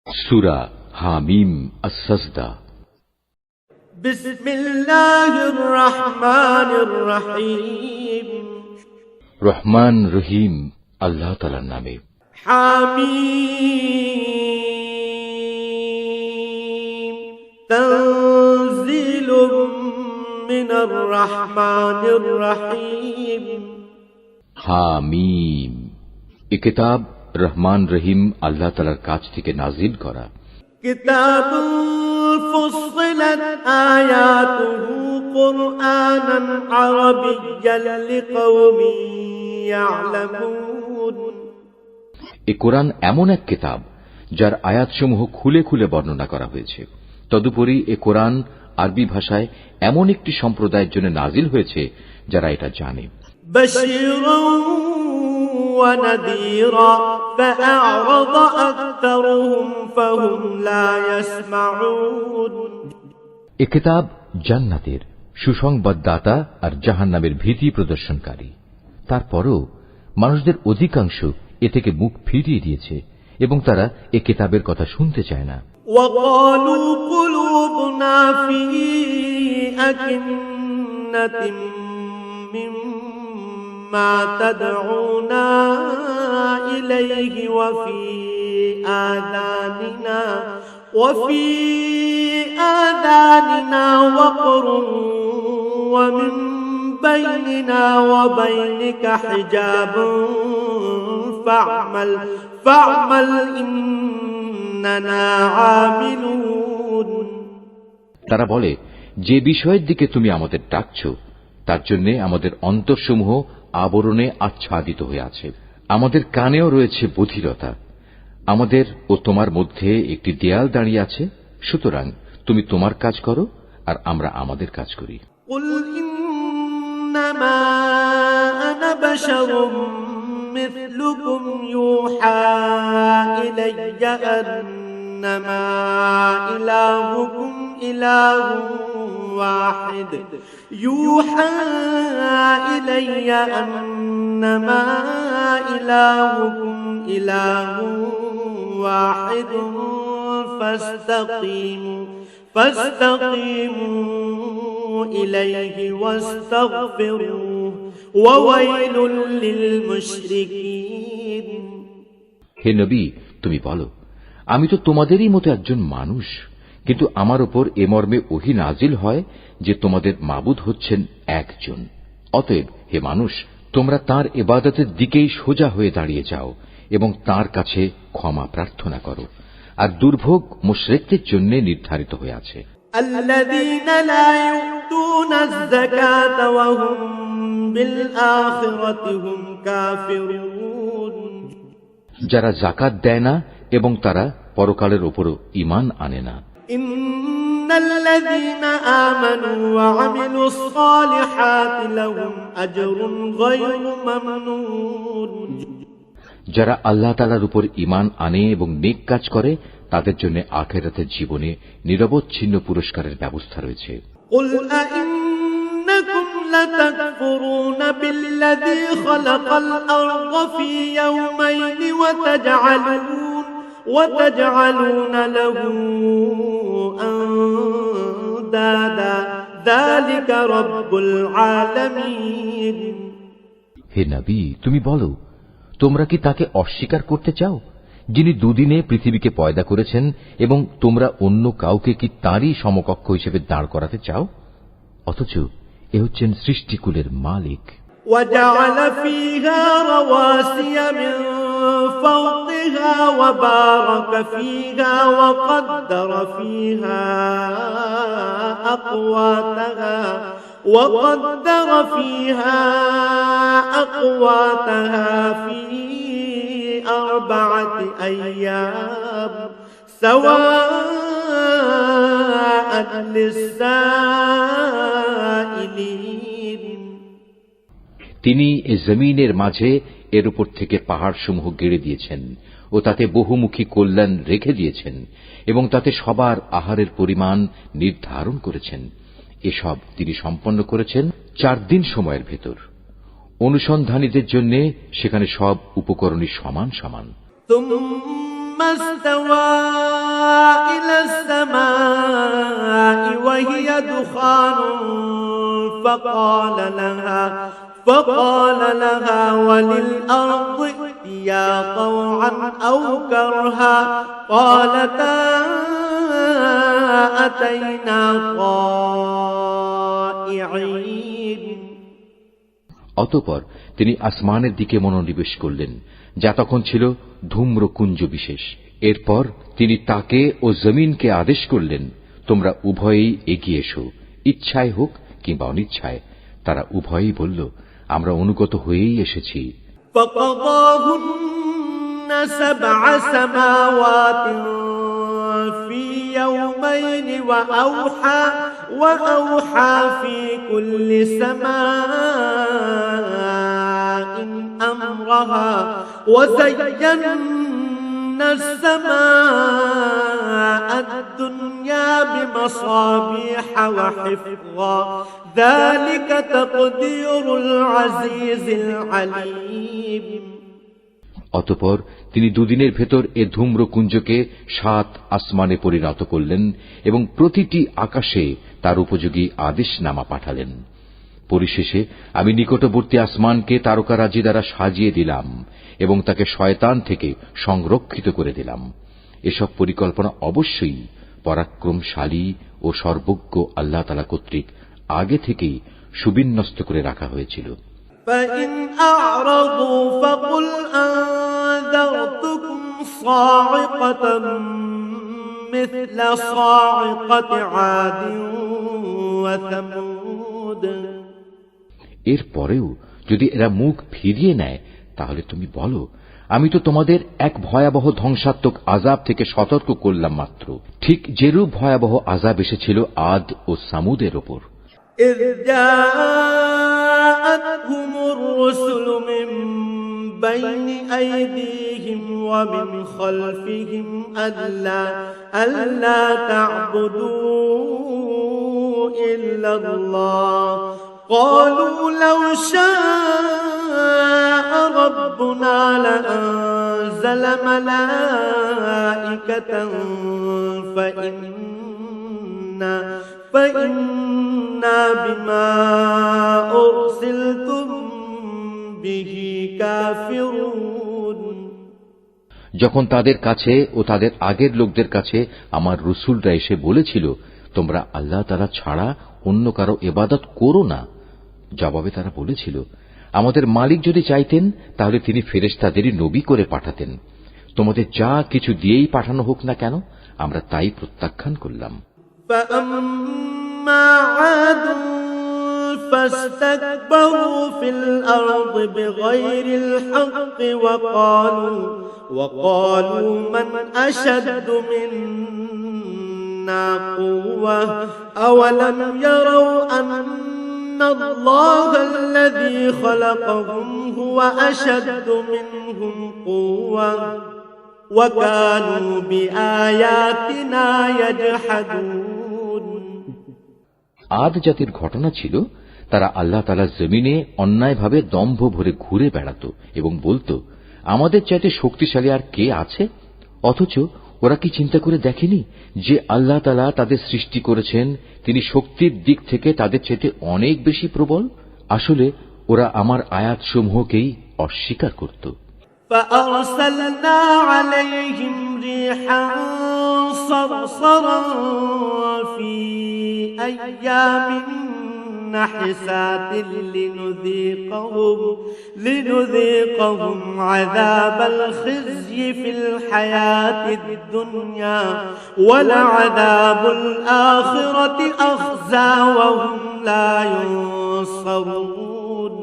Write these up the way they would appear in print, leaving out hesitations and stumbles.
সূরা হামিম আস-সাজদা। বিসমিল্লাহির রহমানির রহিম। রহমান রহিম আল্লাহ তাআলার নামে। হামিম তানজিলুম মিনার রহমানির রহিম। হামিম, এ কিতাব রহমান রহিম আল্লাহ তাআলার কাছ থেকে নাজিল করা। কিতাবুন ফুসসিলাত আয়াতুহু কুরআনান আরাবিয়্যান লিকাওমিন ইয়ালামুন। এ কোরআন এমন এক কিতাব যার আয়াতসমূহ খুলে খুলে বর্ণনা করা হয়েছে। তদুপরি এ কোরআন আরবি ভাষায় এমন একটি সম্প্রদায়ের জন্য নাজিল হয়েছে যারা এটা জানে। বাশীরান ওয়া নাযীরা ফাআ'রাদ আকতারুহুম ফাহুম লা ইয়াসমাউন। এ কিতাব জান্নাতের সুসংবাদদাতা আর জাহান্নামের ভীতি প্রদর্শনকারী। তারপরও মানুষদের অধিকাংশ এ থেকে মুখ ফিরিয়ে দিয়েছে এবং তারা এ কিতাবের কথা শুনতে চায় না। ওয়াকালু কুলুবুনা ফি আকিন্নাতিন মিম্মা তাদউনা ইলাইহি ওয়া ফি আযানিনা ওয়াকরুন ওয়া মিন বাইনিনা ওয়া বাইনিকা হিজাবুন ফা'মাল ইন্নানা আমিলুন। তারা বলে, যে বিষয়ের দিকে তুমি আমাদের ডাকছ তার জন্য আমাদের অন্তরসমূহ আবরণে আচ্ছাদিত হয়ে আছে, আমাদের কানেও রয়েছে বধিরতা, আমাদের ও তোমার মধ্যে একটি দেয়াল দাঁড়িয়ে আছে। সুতরাং তুমি তোমার কাজ করো আর আমরা আমাদের কাজ করি। কুল ইন্নামা আনা বাশারুম মিথলুকুম ইউহা ইলাইয়া আন্নামা ইলাহুকুম ইলাহুন ওয়াহিদ ইউহা ইলাইয়া আন্নামা ইলাহুকুম ইলাহুন ওয়াহিদুন ফাস্তাকিমু ইলাইহি ওয়াস্তাগফিরুহু ওয়া ওয়াইলুল লিল মুশরিকিন। হে নবী, তুমি বলো, আমি তো তোমাদেরই মতো একজন মানুষ, কিন্তু আমার উপর এ মর্মে ওহী নাজিল হয় যে তোমাদের মাবুদ হচ্ছেন একজন। অতএব হে মানুষ, তোমরা তাঁর ইবাদতের দিকেই সোজা হয়ে দাঁড়িয়ে যাও এবং তাঁর কাছে ক্ষমা প্রার্থনা করো। আর দুর্ভোগ মুশরিকদের জন্য নির্ধারিত হয়ে আছে। আল্লাযীনা লা ইউতুনা আয-যাকাতা ওয়া হুম বিল আখিরাতি হুম কাফিরুন। যারা যাকাত দেয় না এবং তারা পরকালের উপরও ঈমান আনে না। ইন্নাল্লাযীনা আমানু ওয়া আমিলুস সালিহাতি লাহুম আজরুন গায়রু মামনুন। যারা আল্লাহ তাআলার উপর ঈমান আনে এবং নেক কাজ করে তাদের জন্য আখিরাতের জীবনে নিরবচ্ছিন্ন পুরস্কারের ব্যবস্থা রয়েছে। কুল আইন্নাকুম লাতাকফুরুনা বিল্লাযী খালাকাল আরযা ফী ইয়াওমাইনি ওয়া তাজআলুনা লাহু আনদাদা যালিকা রাব্বুল আলামিন। হে নবী, তুমি বলো, তোমরা কি তাকে অস্বীকার করতে চাও যিনি দুদিনে পৃথিবীকে পয়দা করেছেন, এবং তোমরা অন্য কাউকে কি তারই সমকক্ষ হিসেবে দাঁড় করাতে চাও? অথচ এ হচ্ছেন সৃষ্টিকুলের মালিক। وجعل فيها رواسي من فوقها وبارك فيها وقدر فيها أقواتها في 4 أيام سواء للسائلين। তিনি এ জমিনের মাঝে এর উপর থেকে পাহাড়সমূহ গেড়ে দিয়েছেন ও তাতে বহুমুখী কল্যাণ রেখে দিয়েছেন এবং তাতে সবার আহারের পরিমাণ নির্ধারণ করেছেন। এসব তিনি সম্পন্ন করেছেন 4 দিন সময়ের ভেতর। অনুসন্ধানীদের জন্য সেখানে সব উপকরণই সমান সমান। ثم استوى إلى السماء وهي دخان فقال لها وللأرض ائتيا طوعا أو كرها قالتا أتينا طائعين। অতঃপর তিনি আসমানের দিকে মনোনিবেশ করলেন, যা তখন ছিল ধূম্রকুঞ্জ বিশেষ। এরপর তিনি তাকে ও জমিনকে আদেশ করলেন, তোমরা উভয়েই এগিয়ে এসো, ইচ্ছায় হোক কিংবা অনিচ্ছায়। তারা উভয়েই বলল, আমরা অনুগত হয়েই এসেছি। فقضاهن سبع سماوات في يومين وأوحى في كل سماء أمرها وزينا السماء الدنيا بمصابيح وحفظا ذلك تقدير العزيز العليم। অতঃপর তিনি দুদিনের ভেতর এ ধূম্রকুঞ্জকে 7 আসমানে পরিণত করলেন এবং প্রতিটি আকাশে তার উপযোগী আদেশনামা পাঠালেন। পরিশেষে আমি নিকটবর্তী আসমানকে তারকারাজি দ্বারা সাজিয়ে দিলাম এবং তাকে শয়তান থেকে সংরক্ষিত করে দিলাম। এসব পরিকল্পনা অবশ্যই পরাক্রমশালী ও সর্বজ্ঞ আল্লাহ তাআলা কর্তৃক আগে থেকেই সুবিন্যস্ত করে রাখা হয়েছিল। فإن أعرضوا فقل أنذرتكم صاعقة مثل صاعقة عاد وثمود। এরপরেও যদি এরা মুখ ফিরিয়ে নেয় তাহলে তুমি বলো, আমি তো তোমাদের এক ভয়াবহ ধ্বংসাত্মক আযাব থেকে সতর্ক করলাম মাত্র, ঠিক যেরূপ ভয়াবহ আযাব এসেছিল আদ ও সামুদের ওপর। إذ جاءتهم الرسل من بين أيديهم ومن خلفهم ألا تعبدوا إلا الله قالوا لو شاء ربنا لأنزل ملائكة فإنا بما أرسلتم به كافرون। যখন তাদের কাছে ও তাদের আগের লোকদের কাছে আমার রসুলরা এসে বলেছিল, তোমরা আল্লাহ তাআলা ছাড়া অন্য কারো ইবাদত করো না, জবাবে তারা বলেছিল, আমাদের মালিক যদি চাইতেন তাহলে তিনি ফেরেশতাদেরই নবী করে পাঠাতেন। তোমাদের যা কিছু দিয়েই পাঠানো হোক না কেন আমরা তাই প্রত্যাখ্যান করলাম। فأما عاد فاستكبروا في الأرض بغير الحق وقالوا من أشد منا قوة أولم يروا أن الله الذي خلقهم هو أشد منهم قوة وكانوا بآياتنا يجحدون। আদ জাতির ঘটনা ছিল, তারা আল্লাহ তাআলার জমিনে অন্যায়ভাবে দম্ভ ভরে ঘুরে বেড়াত এবং বলতো, আমাদের চাইতে শক্তিশালী আর কে আছে? অথচ ওরা কি চিন্তা করে দেখেনি যে আল্লাহ তাআলা তাদের সৃষ্টি করেছেন, তিনি শক্তির দিক থেকে তাদের চাইতে অনেক বেশি প্রবল। আসলে ওরা আমার আয়াতসমূহকেই অস্বীকার করত। فأرسلنا عليهم ريحا صرصرا في أيام نحسات لنذيقهم عذاب الخزي في الحياة الدنيا ولعذاب الآخرة أخزى وهم لا ينصرون।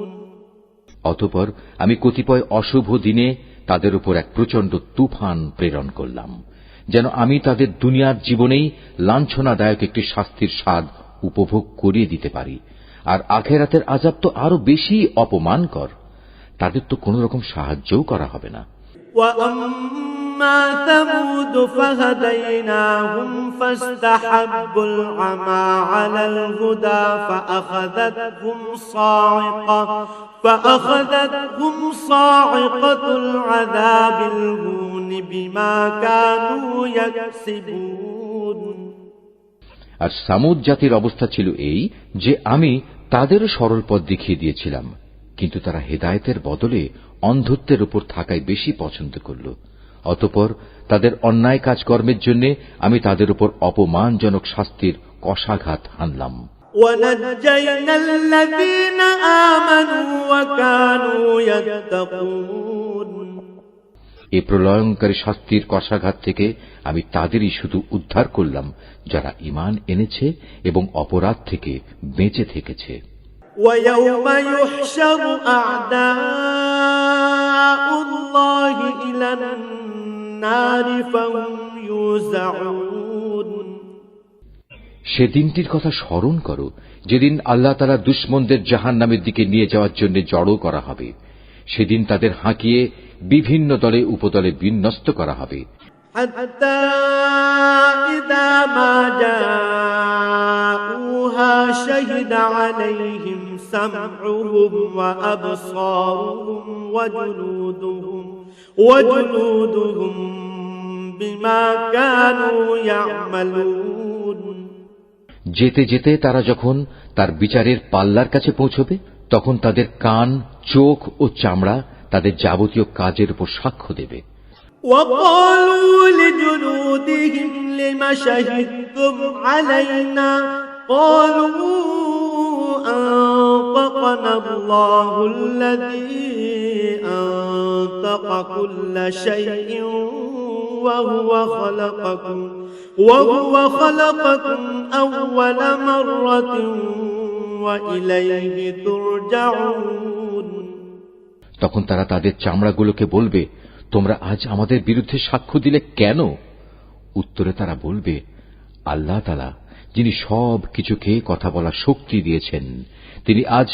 অতঃপর আমি কতিপয় অশুভ দিনে তাদের উপর এক প্রচণ্ড তুফান প্রেরণ করলাম, যেন আমি তাদের দুনিয়ার জীবনেই লাঞ্ছনাদায়ক একটি শাস্তির স্বাদ উপভোগ করিয়ে দিতে পারি। আর আখিরাতের আযাব তো আরো বেশি অপমানকর, তাদের তো কোন রকম সাহায্যও করা হবে না। وأما ثمود فهديناهم فاستحبوا العمى على الهدى فأخذتهم صاعقة العذاب الهون بما كانوا يكسبون। আর সামুদ জাতির অবস্থা ছিল এই যে আমি তাদেরও সরল পথ দেখিয়ে দিয়েছিলাম, কিন্তু তারা হেদায়েতের বদলে অন্ধত্বের উপর থাকাই বেশি পছন্দ করল। অতঃপর তাদের অন্যায় কাজকর্মের জন্য আমি তাদের উপর অপমানজনক শাস্তির কষাঘাত হানলাম। وَنَجَّيْنَا الَّذِينَ آمَنُوا وَكَانُوا يَتَّقُونَ এই প্রলয়ঙ্কারী শাস্তির কষাঘাত থেকে আমি তাদেরই শুধু উদ্ধার করলাম যারা ঈমান এনেছে এবং অপরাধ থেকে বেঁচে থেকেছে। وَيَوْمَ يُحْشَرُ أَعْدَاءُ اللَّهِ إِلَى النَّارِ فَهُمْ يُوزَعُونَ সেদিনটির কথা স্মরণ করো যেদিন আল্লাহ তাআলা দুশমনদের জাহান্নামের দিকে নিয়ে যাওয়ার জন্য জড়ো করা হবে। সেদিন তাদের হাঁকিয়ে বিভিন্ন দলে উপদলে বিন্যস্ত করা হবে। حتى إذا ما جاءوها شهد عليهم سمعهم وأبصارهم وجلودهم بما كانوا يعملون যেতে যেতে তারা যখন তার বিচারের পাল্লার কাছে পৌঁছবে, তখন তাদের কান, চোখ ও চামড়া তাদের যাবতীয় কাজের উপর সাক্ষ্য দেবে। وقالوا لجلودهم لم شهدتم علينا قالوا أنطقنا الله الذي أنطق كل شيء وهو خلقكم أول مرة وإليه ترجعون তখন তারা তাদের চামড়াগুলোকে বলবে, তোমরা আজ আমাদের বিরুদ্ধে সাক্ষ্য দিলে কেন? উত্তরে তারা বলবে, আল্লাহ তাআলা যিনি সব কিছুকে কথা বলার শক্তি দিয়েছেন, তিনি আজ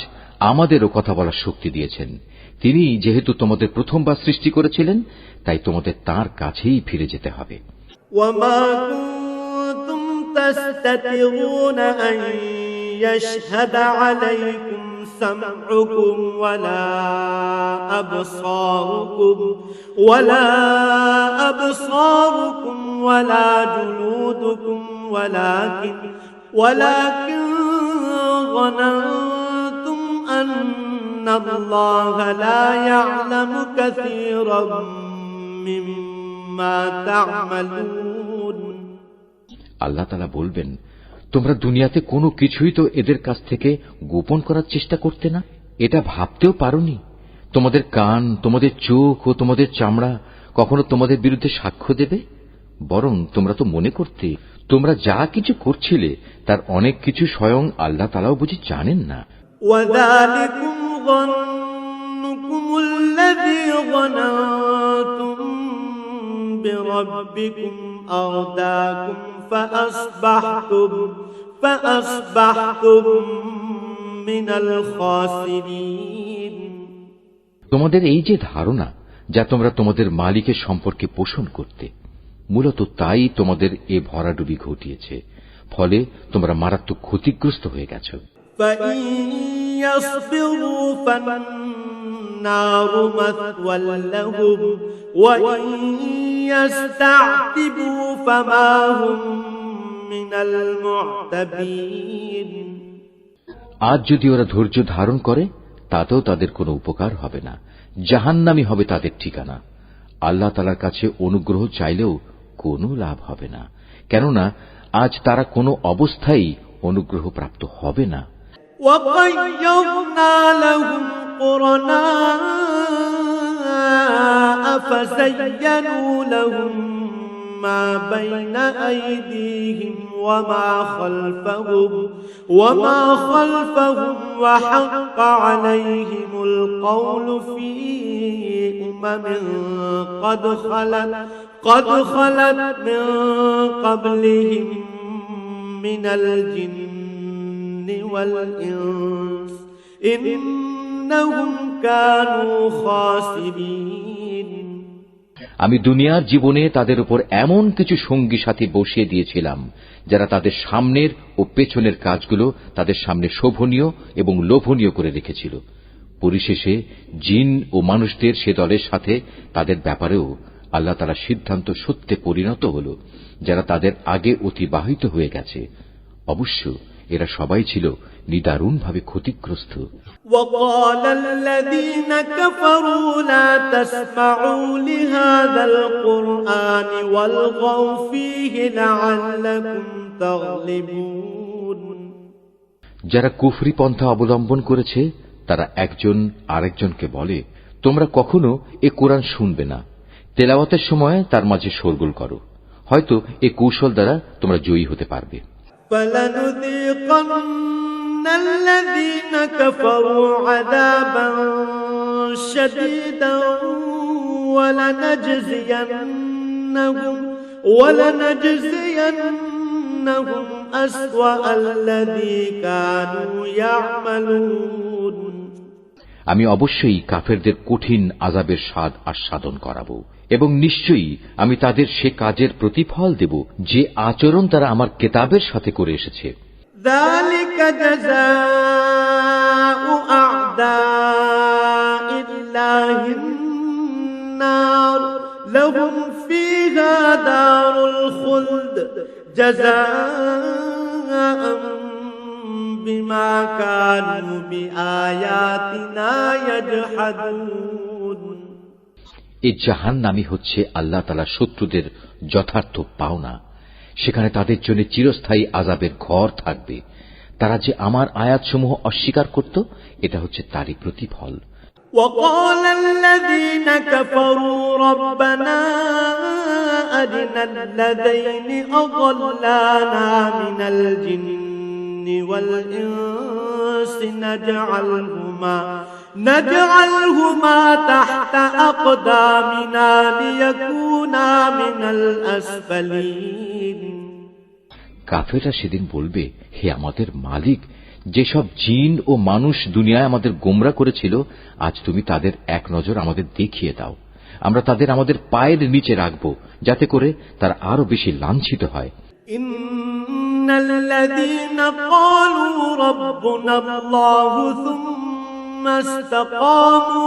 আমাদেরও কথা বলার শক্তি দিয়েছেন। তিনি যেহেতু তোমাদের প্রথমবার সৃষ্টি করেছিলেন, তাই তোমাদের তাঁর কাছেই ফিরে যেতে হবে। وما كنتم تستترون أن يشهد عليكم سمعكم ولا أبصاركم ولا جلودكم ولكن ظننتم أن الله لا يعلم كثيرا مما تعملون আল্লাহ তাআলা বলবেন, তোমরা দুনিয়াতে কোনো কিছুই তো এদের কাছ থেকে গোপন করার চেষ্টা করতে না। এটা ভাবতেও পারোনি তোমাদের কান, তোমাদের চোখ ও তোমাদের চামড়া কখনো তোমাদের বিরুদ্ধে সাক্ষ্য দেবে। বরং তোমরা তো মনে করতে তোমরা যা কিছু করছিলে তার অনেক কিছু স্বয়ং আল্লাহ তাআলাও বুঝি জানেন না। وَذَلِكُمْ ظَنُّكُمُ الَّذِي ظَنَنتُم بِرَبِّكُمْ أَرْدَاكُمْ فَأَصْبَحْتُم مِّنَ الْخَاسِرِينَ তোমাদের এই যে ধারণা যা তোমরা তোমাদের মালিকের সম্পর্কে পোষণ করতে, মূলত তাই তোমাদের এ ভরাডুবি ঘটিয়েছে। ফলে তোমরা মারাত্মক ক্ষতিগ্রস্ত হয়ে গেছ। فَإِن يَصْبِرُوا فَالنَّارُ مَثْوًى لَّهُمْ وَإِن يَسْتَعْتِبُوا فَمَا هُم مِّنَ الْمُعْتَبِينَ আজ যদি ওরা ধৈর্য ধারণ করে তাতেও তাদের কোনো উপকার হবে না, জাহান্নামই হবে তাদের ঠিকানা। আল্লাহ তাআলার কাছে অনুগ্রহ চাইলেও কোনো লাভ হবে না, কেননা আজ তারা কোনো অবস্থায় অনুগ্রহ প্রাপ্ত হবে না। وَقَيَّضْنَا لَهُمْ قُرَنَاءَ فَزَيَّنُوا لَهُم مَّا بَيْنَ أَيْدِيهِمْ وَمَا خَلْفَهُمْ وَحَقَّ عَلَيْهِمُ الْقَوْلُ فِي أُمَمٍ قَدْ خَلَتْ مِن قَبْلِهِم مِّنَ الْجِنِّ وَالْإِنسِ إِنَّهُمْ كَانُوا خَاسِرِينَ আমি দুনিয়ার জীবনে তাদের উপর এমন কিছু সঙ্গী সাথী বসিয়ে দিয়েছিলাম যারা তাদের সামনের ও পেছনের কাজগুলো তাদের সামনে শোভনীয় এবং লোভনীয় করে রেখেছিল। পরিশেষে জিন ও মানুষদের সে দলের সাথে তাদের ব্যাপারেও আল্লাহ তাআলার সিদ্ধান্ত সত্যে পরিণত হল যারা তাদের আগে অতিবাহিত হয়ে গেছে। অবশ্য এরা সবাই ছিল নিদারুণভাবে ক্ষতিগ্রস্ত। وقال الذين كفروا لا تسمعوا لهذا القرآن والغوا فيه لعلكم تغلبون। যারা কুফরি পন্থা অবলম্বন করেছে তারা একজন আরেকজনকে বলে, তোমরা কখনো এ কোরআন শুনবে না, তেলাওয়াতের সময় তার মাঝে শোরগোল করো, হয়তো এ কৌশল দ্বারা তোমরা জয়ী হতে পারবে। فلنذيقن الذين كفروا عذابا شديدا ولنجزينهم أسوأ الذي كانوا يعملون। আমি অবশ্যই কাফেরদের কঠিন আযাবের স্বাদ আস্বাদন করাবো এবং নিশ্চয়ই আমি তাদের সে কাজের প্রতিফল দেব যে আচরণ তারা আমার কিতাবের সাথে করে এসেছে। ذلك جزاء أعداء الله النار لهم فيها دار الخلد جزاء بما كانوا بآياتنا يجحدون। এই জাহান্নামী হচ্ছে আল্লাহ তাআলার শত্রুদের যথার্থ পাওনা। সেখানে তাদের জন্য চিরস্থায়ী আযাবের ঘর থাকবে। তারা যে আমার আয়াতসমূহ অস্বীকার করত, এটা হচ্ছে তারই প্রতিফল। وقال الذين كفروا ربنا أرنا الذين أضلانا من الجن والإنس نجعلهما تحت أقدامنا ليكونا من الأسفلين। কাফেররা সেদিন বলবে, হে আমাদের মালিক, যেসব জিন ও মানুষ দুনিয়ায় আমাদের গোমরা করেছিল, আজ তুমি তাদের এক নজর আমাদের দেখিয়ে দাও। আমরা তাদের আমাদের পায়ের নিচে রাখব, যাতে করে তারা আরো বেশি লাঞ্ছিত হয়। ইন্নাল্লাযীনা ক্বালু রাব্বুনাল্লাহু সুম্মা ইসতাকামু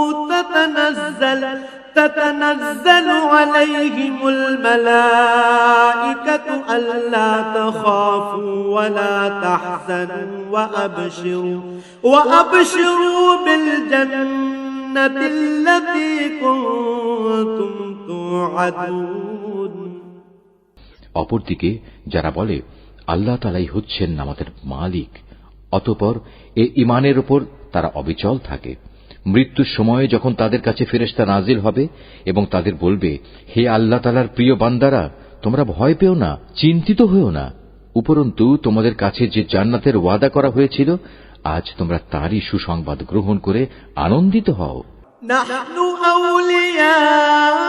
تتنزل عليهم الملائكة ألا تخافوا ولا تحزنوا وأبشروا بالجنة التي كنتم توعدون। অপরদিকে যারা বলে আল্লাহ তাআলাই হচ্ছেন আমাদের মালিক, অতঃপর এই ঈমানের উপর তারা অবিচল থাকে। মৃত্যুর সময়ে যখন তাদের কাছে ফেরেশতা নাজিল হবে এবং তাদের বলবে, হে আল্লাহ তাআলার প্রিয় বান্দারা, তোমরা ভয় পেও না, চিন্তিত হও না, উপরন্তু তোমাদের কাছে যে জান্নাতের ওয়াদা করা হয়েছিল, আজ তোমরা তারই সুসংবাদ গ্রহণ করে আনন্দিত হও। নাহনু আউলিয়াউকুম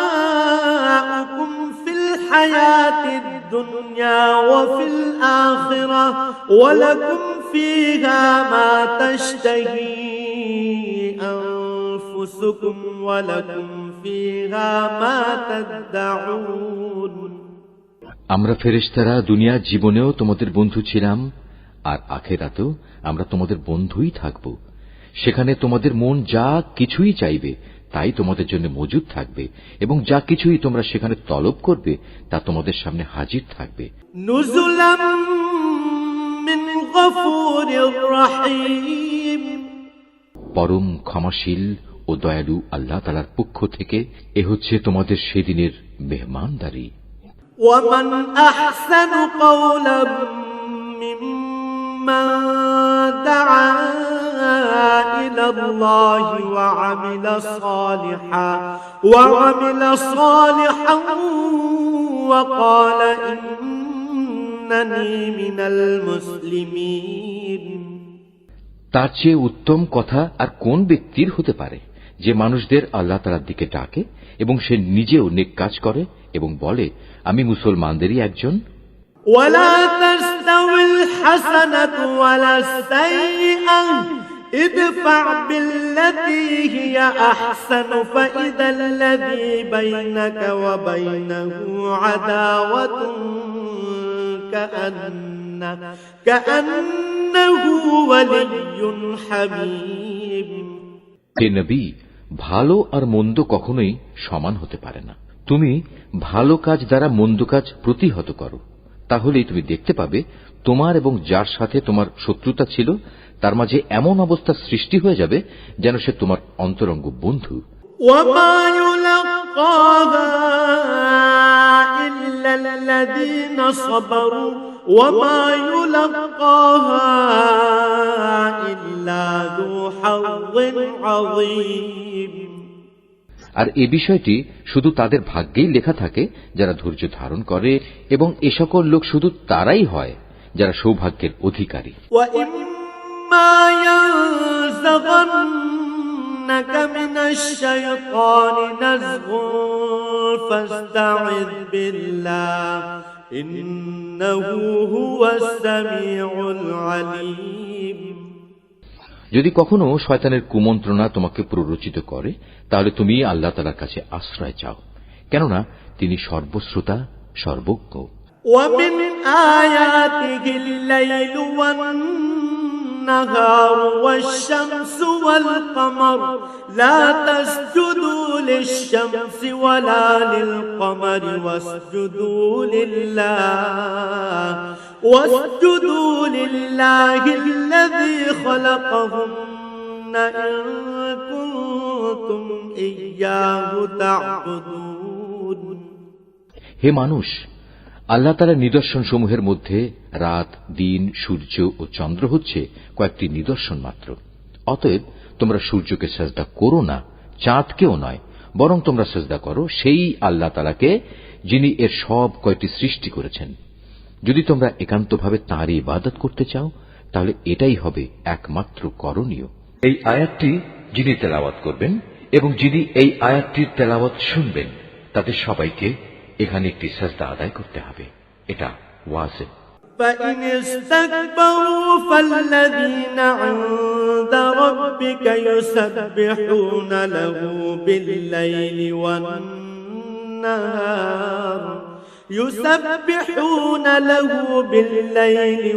ফিল হায়াতিদ দুনিয়া ওয়া ফিল আখিরাহ ওয়া লাকুম ফিহা মা তাশতাহি أنفسكم ولكم فيها ما تدعون। আমরা ফেরেশতারা দুনিয়ার জীবনেও তোমাদের বন্ধু ছিলাম, আর আখিরাতেও আমরা তোমাদের বন্ধুই থাকব। সেখানে তোমাদের মন যা কিছুই চাইবে তাই তোমাদের জন্য মজুদ থাকবে, এবং যা কিছুই তোমরা সেখানে তলব করবে তা তোমাদের সামনে হাজির থাকবে। নুজুলাম মিন গফুরির রহিম। পরম ক্ষমাশীল ও দয়ালু আল্লাহ তাআলার পক্ষ থেকে এ হচ্ছে তোমাদের সেদিনের মেহমানদারি। ওয়ামান আহসানু কাওলাম মিম্মান দাআ ইলাল্লাহি ওয়া আমিলা সালিহান ওয়া ক্বালা ইন্নানী মিনাল মুসলিমিন। তার চেয়ে উত্তম কথা আর কোন ব্যক্তির হতে পারে যে মানুষদের আল্লাহ তাআলার দিকে ডাকে এবং সে নিজেও নেক কাজ করে এবং বলে, আমি মুসলমানদেরই একজন। ওয়ালা তাসতাউল হাসানাতু ওয়ালাস সাইয়্যিআহ ইদফা' বিল্লাতী হিয়া আহসানু ফাইযাল্লাযী বাইনাকা ওয়া বাইনাহু আদাওয়াতুন কাআন্নাহু ওয়ালিয়্যুন হামীম। হে নবী, ভালো আর মন্দ কখনোই সমান হতে পারে না। তুমি ভালো কাজ দ্বারা মন্দ কাজ প্রতিহত করো, তাহলেই তুমি দেখতে পাবে তোমার এবং যার সাথে তোমার শত্রুতা ছিল তার মাঝে এমন অবস্থা সৃষ্টি হয়ে যাবে যেন সে তোমার অন্তরঙ্গ বন্ধু। وما يلقاها إلا الذين صبروا وما يلقاها إلا ذو حظ عظيم। আর এ বিষয়টি শুধু তাদের ভাগ্যেই লেখা থাকে যারা ধৈর্য ধারণ করে, এবং এ সকল লোক শুধু তারাই হয় যারা সৌভাগ্যের অধিকারী। وَإِمَّا يَنزَغَنَّكَ مِنَ الشَّيْطَانِ نَزْغٌ فَاسْتَعِذْ بِاللَّهِ إِنَّهُ هُوَ السَّمِيعُ الْعَلِيمُ। যদি কখনো শয়তানের কুমন্ত্রণা তোমাকে প্ররোচিত করে, তাহলে তুমি আল্লাহ তাআলার কাছে আশ্রয় চাও, কেননা তিনি সর্বশ্রোতা, সর্বজ্ঞ। وَمِنْ آيَاتِهِ اللَّيْلُ وَالنَّهَارُ وَالشَّمْسُ وَالْقَمَرُ لَا تَسْجُدُوا لِلشَّمْسِ وَلَا لِلْقَمَرِ وَاسْجُدُوا لِلَّهِ الَّذِي خَلَقَهُنَّ إِن كُنتُمْ إِيَّاهُ تَعْبُدُونَ। হে মানুষ, আল্লাহ তাআলার নিদর্শন সমূহের মধ্যে রাত, দিন, সূর্য ও চন্দ্র হচ্ছে কয়েকটি নিদর্শন মাত্র। অতএব তোমরা সূর্যকে সিজদা করো না, চাঁদকেও নয়, বরং তোমরা সিজদা করো সেই আল্লাহ তাআলাকে যিনি এর সব কয়টি সৃষ্টি করেছেন। যদি তোমরা একান্তভাবে তাঁরই ইবাদত করতে চাও, তাহলে এটাই হবে একমাত্র করণীয়। এই আয়াতটি যিনি তেলাওয়াত করবেন এবং যিনি এই আয়াতটির তেলাওয়াত শুনবেন, তাদের সবাইকে এখানে একটি সিজদা আদায় করতে হবে। এটা ওয়াজিব। فَإِنِ اسْتَكْبَرُوا فَالَّذِينَ عِندَ رَبِّكَ يُسَبِّحُونَ لَهُ بِاللَّيْلِ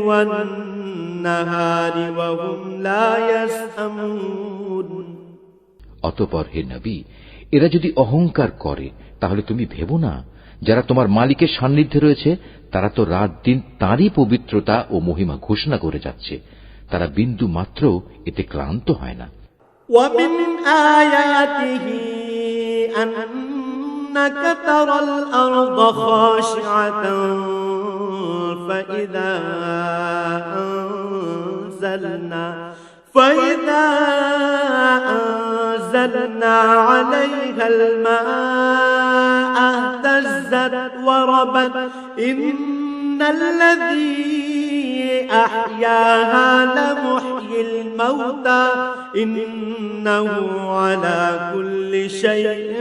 وَالنَّهَارِ وَهُمْ لَا يَسْأَمُونَ। অতঃপর হে নবী, এরা যদি অহংকার করে তাহলে তুমি ভেবো না, যারা তোমার মালিকের সান্নিধ্যে রয়েছে তারা তো রাত দিন তাঁরই পবিত্রতা ও মহিমা ঘোষণা করে যাচ্ছে, তারা বিন্দু মাত্র এতে ক্লান্ত হয় না। وَمِنْ آيَاتِهِ أَنَّكَ تَرَى الْأَرْضَ خَاشِعَةً فَإِذَا أَنزَلْنَا عَلَيْهَا الْمَاءَ اهْتَزَّتْ وَرَبَتْ إِنَّ الَّذِي أَحْيَاهَا لَمُحْيِي الْمَوْتَى إِنَّهُ عَلَى كُلِّ شَيْءٍ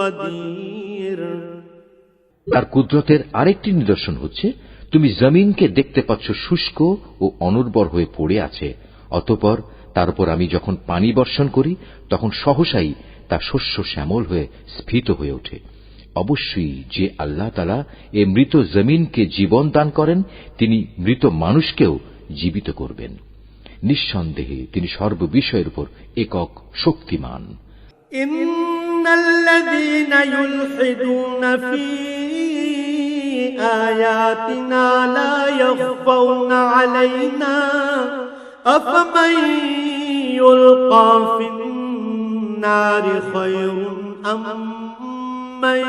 قَدِيرٌ। তার কুদরতের আরেকটি নিদর্শন হচ্ছে তুমি জমিনকে দেখতে পাচ্ছ শুষ্ক ও অনুর্বর হয়ে পড়ে আছে, অতঃপর তার উপর আমি যখন পানি বর্ষণ করি তখন সহসাই তা শস্য শ্যামল হয়ে স্ফীত হয়ে ওঠে। অবশ্যই যে আল্লাহ তাআলা এ মৃত জমিনকে জীবন দান করেন, তিনি মৃত মানুষকেও জীবিত করবেন। নিঃসন্দেহে তিনি সর্ববিষয়ের উপর একক শক্তিমান। ইন্নাল্লাযীনা ইউলহিদুনা ফী আয়াতিনা লা ইয়াখফাউনা আলাইনা আফামান ইউলকা ফিন-নারি খায়রুন আম্মান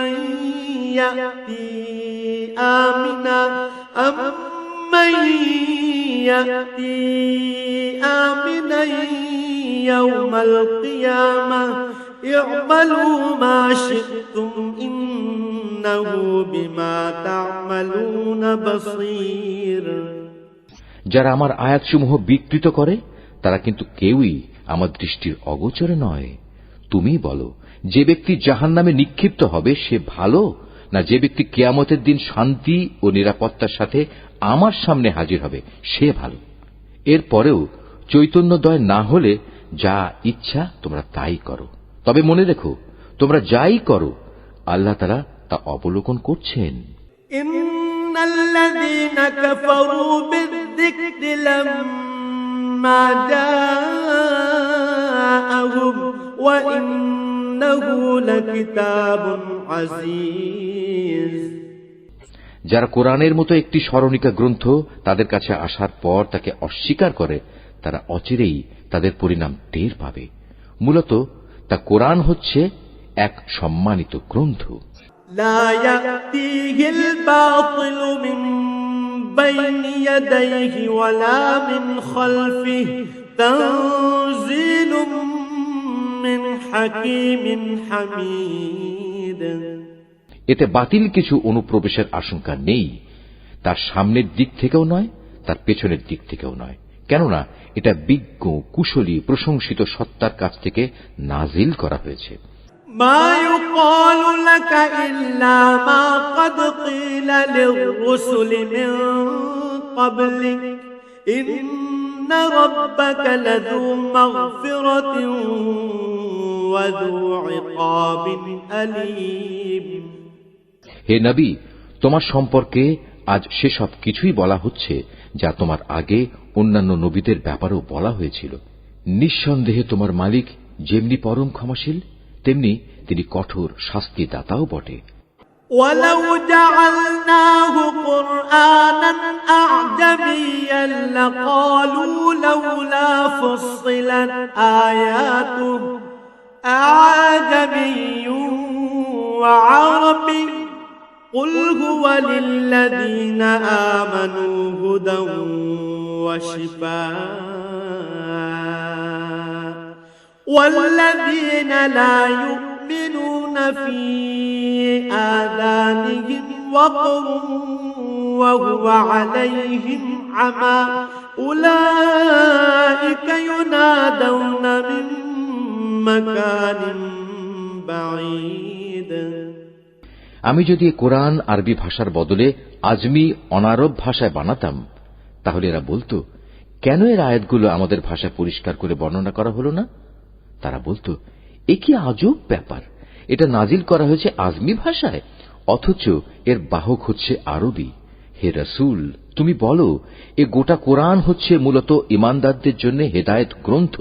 ইয়াতি আমিনান ইয়াওমাল কিয়ামাহ ই'মালু মা শি'তুম ইন্নাহু বিমা তা'মালুনা বাসীর। যারা আমার আয়াতসমূহ বিকৃত করে তারা কিন্তু কেউই আমার দৃষ্টির অগোচরে নয়। তুমি বলো, যে ব্যক্তি জাহান্নামে নিক্ষিপ্ত হবে সে ভালো, না যে ব্যক্তি কিয়ামতের দিন শান্তি ও নিরাপত্তার সাথে আমার সামনে হাজির হবে সে ভালো? এরপরেও চৈতন্যদয় না হলে যা ইচ্ছা তোমরা তাই করো। তবে মনে রেখো, তোমরা যাই করো আল্লাহ তাআলা তা অবলোকন করছেন। ইন্নাল্লাযীনা কাফারু বিয-যিকরি লাম্মা জাআহুম ওয়া وإنه لكتاب عزيز যারা কোরআনের মতো একটি স্মরণিকা গ্রন্থ তাদের কাছে আসার পর তাকে অস্বীকার করে তারা অচিরেই তাদের পরিণাম টের পাবে। মূলত তা কোরআন হচ্ছে এক সম্মানিত গ্রন্থ। لا يأتيه الباطل من بين يديه ولا من خلفه تنزيل من حكيم حميد এতে বাতিল কিছু অনুপ্রবেশের আশঙ্কা নেই, তার সামনের দিক থেকেও নয়, তার পেছনের দিক থেকেও নয়, কেননা এটা বিজ্ঞ কুশলী প্রশংসিত সত্তার কাছ থেকে নাজিল করা হয়েছে। ما يقال لك إلا ما قد قيل للرسل من قبلك إن ربك لذو مغفرة وذو عقاب أليم হে নবী, তোমার সম্পর্কে আজ সেসব কিছুই বলা হচ্ছে যা তোমার আগে অন্যান্য নবীদের ব্যাপারেও বলা হয়েছিল। নিঃসন্দেহে তোমার মালিক যেমনি পরম ক্ষমাশীল তেমনি তিনি কঠোর শাস্তিদাতাও বটে। ولو جعلناه قرآنا أعجميا لقالوا لولا فصلت آياته أعجمي وعربي قل هو للذين آمنوا هدى وشفاء والذين لا يؤمنون في آذانهم وقر وهو عليهم عمى أولئك ينادون من مكان بعيد আমি যদি কোরআন আরবি ভাষার বদলে আজমি অনারব ভাষায় বানাতাম তাহলে এরা বলতো, কেন এর আয়াতগুলো আমাদের ভাষায় পরিষ্কার করে বর্ণনা করা হলো না? তারা বলতো, এ কি আজব ব্যাপার, এটা নাজিল করা হয়েছে আজমি ভাষায়, অথচ এর বাহক হচ্ছে আরবি। হে রাসূল, তুমি বলো, এ গোটা কোরআন হচ্ছে মূলত ঈমানদারদের জন্য হেদায়েত গ্রন্থ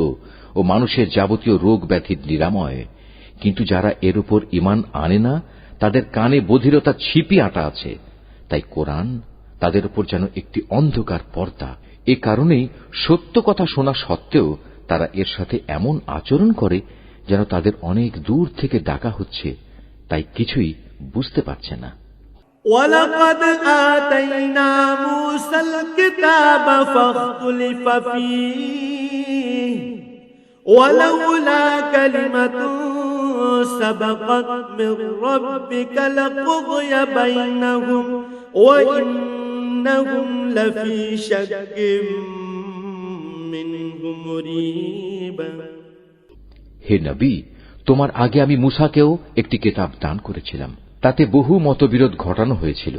ও মানুষের যাবতীয় রোগ ব্যাধির নিরাময়। কিন্তু যারা এর উপর ঈমান আনে না তাদের কানে বধিরতা ছিপি আটা আছে, তাই কোরআন তাদের উপর যেন একটি অন্ধকার পর্দা। এ কারণেই সত্য কথা শোনা সত্ত্বেও তারা এর সাথে এমন আচরণ করে যেন তাদের অনেক দূর থেকে ডাকা হচ্ছে, তাই কিছুই বুঝতে পারছে না। ولقد آتينا موسى الكتاب فاختلف فيه ولولا كلمة سبقت من ربك لقضي بينهم وإنهم لفي شك منه مريب হে নবী, তোমার আগে আমি মূসাকেও একটি কিতাব দান করেছিলাম, তাতে বহু মতবিরোধ ঘটানো হয়েছিল।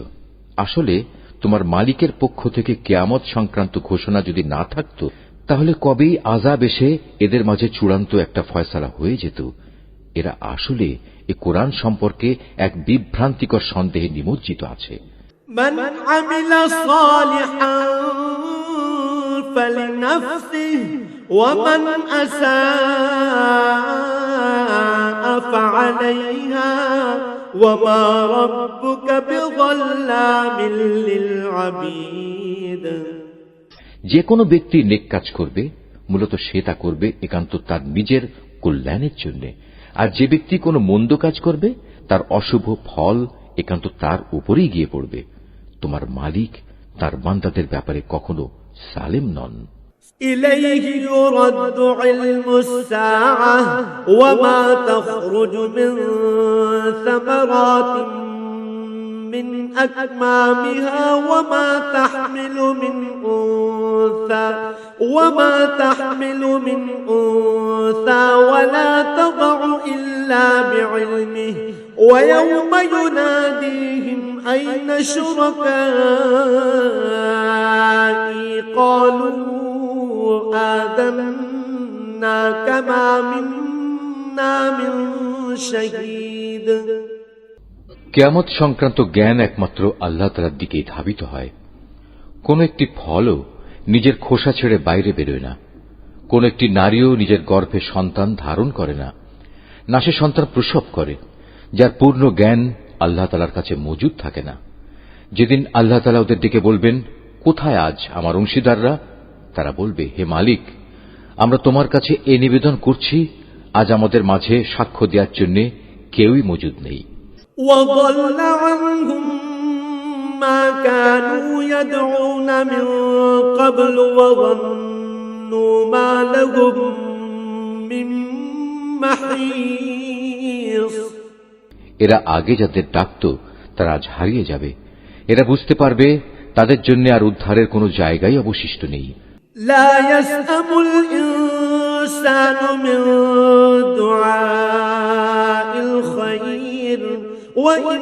আসলে তোমার মালিকের পক্ষ থেকে কিয়ামত সংক্রান্ত ঘোষণা যদি না থাকত তাহলে কবেই আযাব এসে এদের মাঝে চূড়ান্ত একটা ফয়সালা হয়ে যেত। এরা আসলে এ কোরআন সম্পর্কে এক বিভ্রান্তিকর সন্দেহে নিমজ্জিত আছে। মান আমিলা সালিহান ফালিনাফসিহি ওয়া মান আসাআ ফাআলাইহা ওয়া মা রাব্বুকা বিযাল্লামিল লিল আবিদ। যে কোনো ব্যক্তি নেক কাজ করবে মূলত সে তা করবে একান্ত তার নিজের কল্যাণের জন্য, আর যে ব্যক্তি কোনো মন্দ কাজ করবে তার অশুভ ফল একান্ত তার উপরেই গিয়ে পড়বে। তোমার মালিক তার বান্দাদের ব্যাপারে কখনো সালেম নন। ইলাইহি ইউরাদ্দু ইলমুস সাআহ ওয়া মা তাখরুজু মিন সামারাতিন من أكمامها وما تحمل من أنثى ولا تضع إلا بعلمه ويوم يناديهم أين شركائي قالوا آذناك ما منا من شهيد। কিয়ামত সংক্রান্ত জ্ঞান একমাত্র আল্লাহ তাআলার দিকেই ধাবিত হয়। কোন একটি ফলও নিজের খোসা ছেড়ে বাইরে বেরোয় না, কোন একটি নারীও নিজের গর্ভে সন্তান ধারণ করে না। না সে সন্তান প্রসব করে, যার পূর্ণ জ্ঞান আল্লাহ তাআলার কাছে মজুদ থাকে না। যেদিন আল্লাহ তাআলা ওদের ডেকে বলবেন, কোথায় আজ আমার অংশীদাররা? তারা বলবে, হে মালিক, আমরা তোমার কাছে এই নিবেদন করছি, আজ আমাদের মাঝে সাক্ষ্য দেওয়ার জন্য কেউই মজুদ নেই। وضل عنهم ما كانوا يدعون من قبل وظنوا ما لهم من محيص। এরা আগে যাদের ডাকত তারা আজ হারিয়ে যাবে। এরা বুঝতে পারবে তাদের জন্য আর উদ্ধারের কোনো জায়গাই অবশিষ্ট নেই। لا يسأم الإنسان من دعاء الخير وإن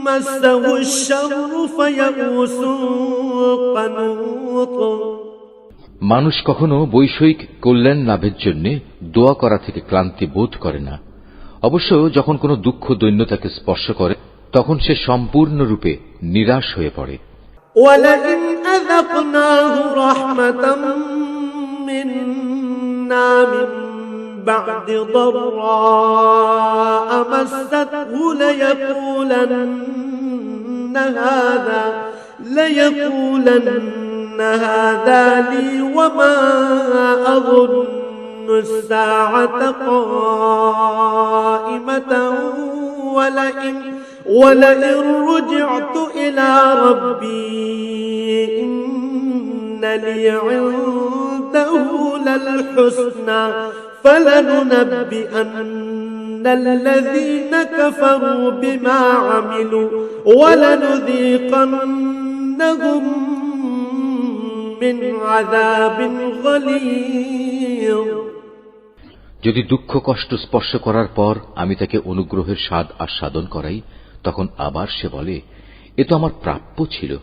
مسه الشر فيئوس قنوط। মানুষ কখনো বৈষয়িক কল্যাণ লাভের জন্য দোয়া করা থেকে ক্লান্তি বোধ করে না। অবশ্য যখন কোনো দুঃখ দৈন্য তাকে স্পর্শ করে তখন সে সম্পূর্ণরূপে নিরাশ হয়ে পড়ে। ولئن أذقناه رحمة منا من بعد ضراء مسته ليقولن هذا لي وما أظن الساعة قائمة ولئن رجعت إلى ربي إن لي عنده للحسنى فلننبئن الذين كفروا بما عملوا ولنذيقنهم من عذاب غليظ। যদি দুঃখ কষ্ট স্পর্শ করার পর আমি তাকে অনুগ্রহের স্বাদ আস্বাদন করাই, তখন আবার সে বলে, এ তো আমার প্রাপ্য ছিল।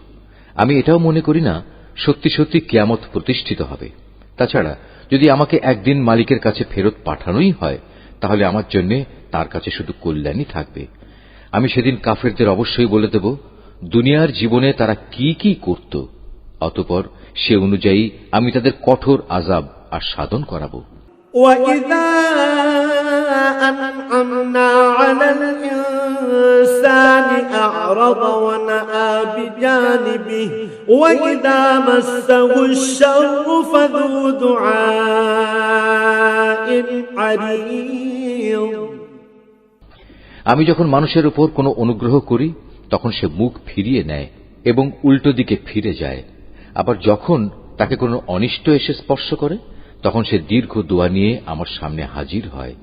আমি এটাও মনে করি না সত্যি সত্যি কিয়ামত প্রতিষ্ঠিত হবে। তাছাড়া যদি আমাকে একদিন মালিকের কাছে ফেরত পাঠানোই হয়, তাহলে আমার জন্য তার কাছে শুধু কল্যাণই থাকবে। আমি সেদিন কাফেরদের অবশ্যই বলে দেব দুনিয়ার জীবনে তারা কি কি করত, অতঃপর সে অনুযায়ী আমি তাদের কঠোর আযাব আস্বাদন করাবো। وَإِذَا أَنْعَمْنَا عَلَى الْإِنسَانِ أَعْرَضَ وَنَأَىٰ بِجَانِبِهِ وَإِذَا مَسَّهُ الشَّرُّ فَذُو دُعَاءٍ عَرِيضٍ। আমি যখন মানুষের উপর কোনো অনুগ্রহ করি তখন সে মুখ ফিরিয়ে নেয় এবং উল্টো দিকে ফিরে যায়। আবার যখন তাকে কোনো অনিষ্ট এসে স্পর্শ করে তখন সে দীর্ঘ দোয়া নিয়ে আমার সামনে হাজির হয়।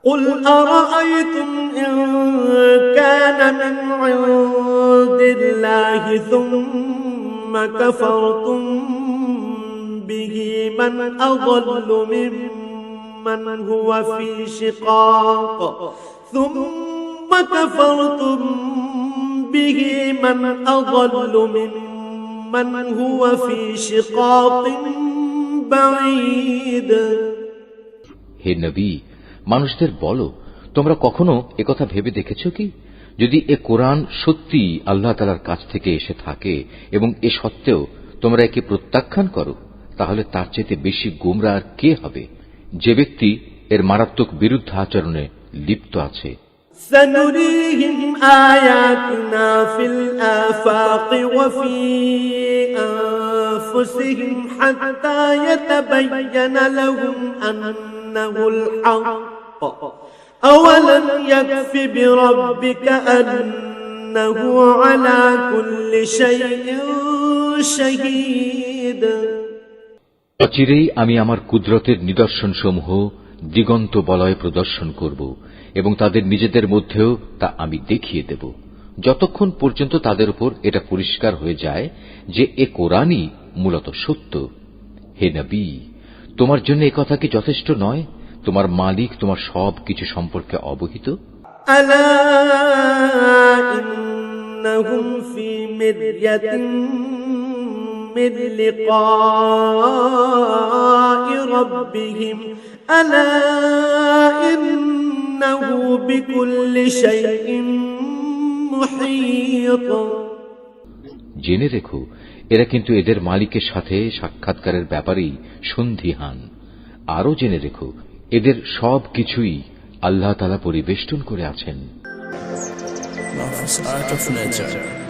قُلْ أَرَأَيْتُمْ إِن كَانَ مِنْ عِندِ اللَّهِ ثُمَّ كَفَرْتُم بِهِ مَنْ أَضَلُّ مِمَّنْ هُوَ فِي شِقَاقٍ ثُمَّ كَفَرْتُم بِهِ مَنْ أَضَلُّ مِمَّنْ هُوَ فِي شِقَاقٍ بعيد। হে নবী, মানুষদের বলো, তোমরা কখনো একথা ভেবে দেখেছ কি, যদি এ কোরআন সত্যি আল্লাহ তাআলার কাছ থেকে এসে থাকে এবং এ সত্ত্বেও তোমরা একে প্রত্যাখ্যান করো, তাহলে তার চাইতে বেশি গোমরাহ আর কে হবে, যে ব্যক্তি এর মারাত্মক বিরুদ্ধ আচরণে লিপ্ত আছে। سنريهم آياتنا في الآفاق وفي أنفسهم حتى يتبين لهم أنه الحق أولم يكف بربك أنه على كل شيء شهيد। অচিরেই আমি আমার কুদরতের নিদর্শনসমূহ দিগন্ত বলয়ে প্রদর্শন করব এবং তাদের নিজেদের মধ্যেও তা আমি দেখিয়ে দেব, যতক্ষণ পর্যন্ত তাদের উপর এটা পরিষ্কার হয়ে যায় যে এ কোরআনই মূলত সত্য। হে নবী, তোমার জন্য এ কথা কি যথেষ্ট নয়? তোমার মালিক তোমার সব কিছু সম্পর্কে অবহিত। আলা ইন্নাহুম ফি মিরয়াতিন মিন লিকাই রাব্বিহিম আলা ইন্নাহু বিকুল্লি শাইইন মুহীত। জেনে রেখো, এরা কিন্তু এদের মালিকের সাথে সাক্ষাৎকারের ব্যাপারেই সন্দিহান। আরও জেনে রেখো, এদের সব কিছুই আল্লাহ তাআলা পরিবেষ্টন করে আছেন। Mahfuz Art of Nature.